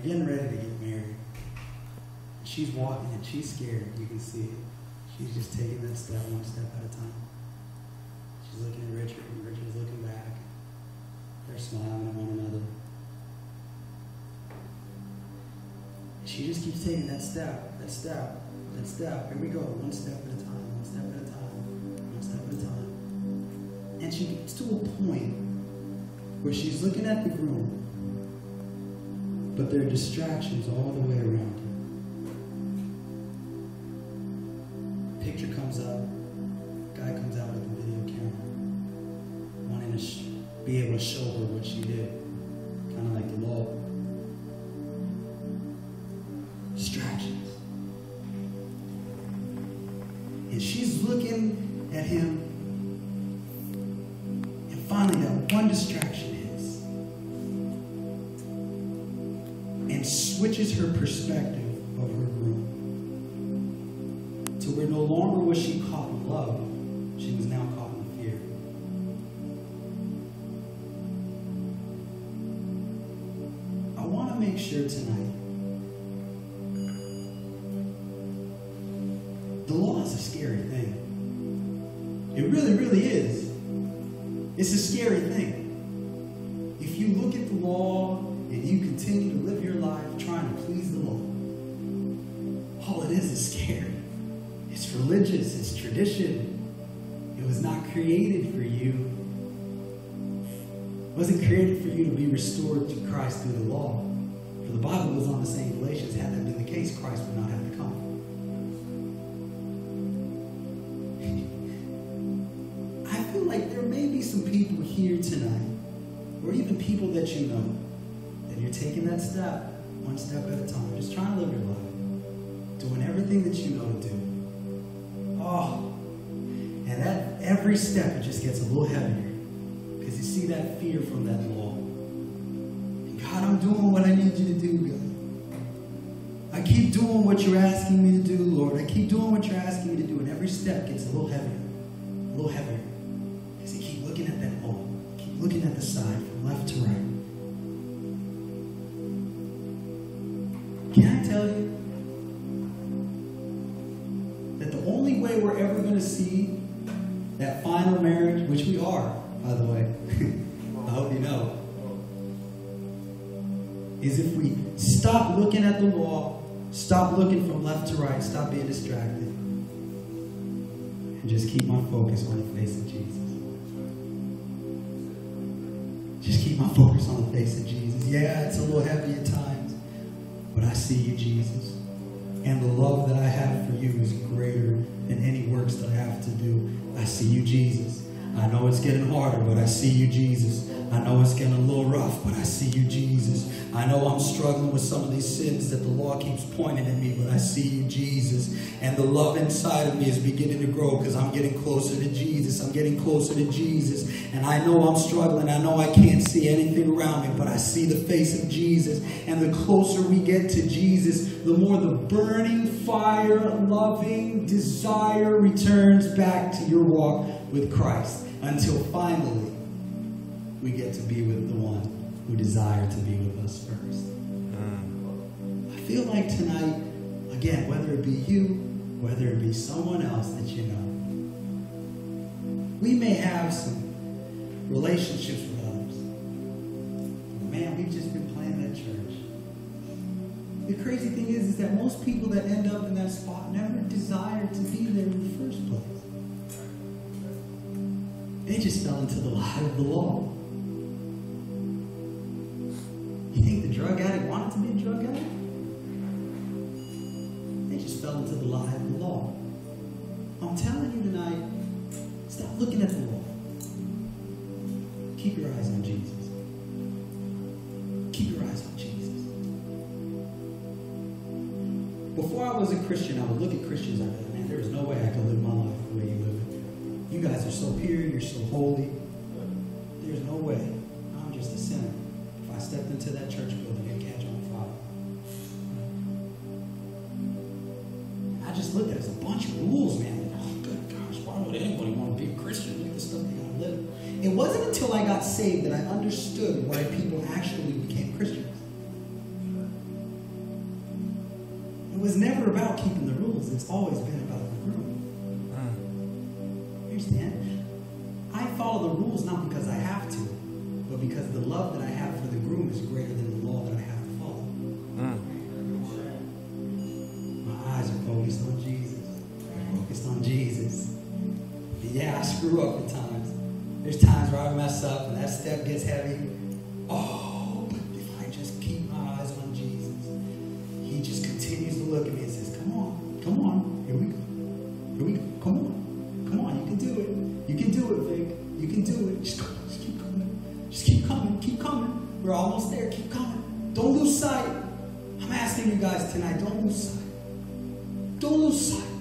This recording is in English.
getting ready to get married. She's walking and she's scared. You can see it. She's just taking that step, one step at a time. She's looking at Richard, and Richard's looking back. They're smiling at one another. She just keeps taking that step, that step, that step. Here we go, one step at a time, one step at a time, one step at a time. And she gets to a point where she's looking at the groom, but there are distractions all the way around her. Picture comes up, guy comes out with a video camera, wanting to be able to show her what she did, kind of like the law. Distractions. And she's looking at him, and finally that one distraction hits and switches her perspective of her groom. To where no longer was she caught in love, she was now caught in fear. I want to make sure tonight, the law is a scary thing. It really, really is. It's a scary thing. If you look at the law and you continue to live your life trying to please the law, all it is scary. It's religious. It's tradition. It was not created for you. It wasn't created for you to be restored to Christ through the law. For the Bible goes on to say in Galatians, had that been the case, Christ would not have to come. Like there may be some people here tonight, or even people that you know, that you're taking that step, one step at a time, just trying to live your life, doing everything that you know to do. Oh, and at every step it just gets a little heavier, because you see that fear from that law. And God, I'm doing what I need you to do, God. I keep doing what you're asking me to do, Lord. I keep doing what you're asking me to do, and every step gets a little heavier, a little heavier. Because you keep looking at that law, keep looking at the side from left to right. Can I tell you that the only way we're ever going to see that final marriage, which we are, by the way, I hope you know, is if we stop looking at the law, stop looking from left to right, stop being distracted, and just keep my focus on the face of Jesus. Just keep my focus on the face of Jesus. Yeah, it's a little heavy at times, but I see you, Jesus. And the love that I have for you is greater than any works that I have to do. I see you, Jesus. I know it's getting harder, but I see you, Jesus. I know it's getting a little rough, but I see you, Jesus. I know I'm struggling with some of these sins that the law keeps pointing at me, but I see you, Jesus. And the love inside of me is beginning to grow because I'm getting closer to Jesus. I'm getting closer to Jesus. And I know I'm struggling. I know I can't see anything around me, but I see the face of Jesus. And the closer we get to Jesus, the more the burning fire, loving desire returns back to your walk with Christ. Until finally, we get to be with the one who desired to be with us first. I feel like tonight, again, whether it be you, whether it be someone else that you know, we may have some relationships with others. Man, we've just been playing that church. The crazy thing is that most people that end up in that spot never desired to be there in the first place. They just fell into the lie of the law. You think the drug addict wanted to be a drug addict? They just fell into the lie of the law. I'm telling you tonight, stop looking at the law. Keep your eyes on Jesus. Keep your eyes on Jesus. Before I was a Christian, I would look at Christians and I'd be like, man, there is no way I could live my life the way you live it. You guys are so pure, you're so holy. There's no way. I'm just a sinner. If I stepped into that church building, it'd catch on fire. I just looked at it as a bunch of rules, man. Oh, good gosh, why would anybody want to be a Christian? Look at the stuff they got to live. It wasn't until I got saved that I understood why people actually became Christians. was never about keeping the rules. It's always been about the groom. Understand? I follow the rules not because I have to, but because the love that I have for the groom is greater than the law that I have to follow. My eyes are focused on Jesus. I'm focused on Jesus. And yeah, I screw up at times. There's times where I mess up and that step gets heavy. Oh, but if I just keep my eyes on Jesus, he just continues to look at me and says, come on, here we go. Here we go. Come on, you can do it. You can do it, Vic. You can do it. Just keep coming. Just keep coming. We're almost there. Keep coming. Don't lose sight. I'm asking you guys tonight, don't lose sight. Don't lose sight.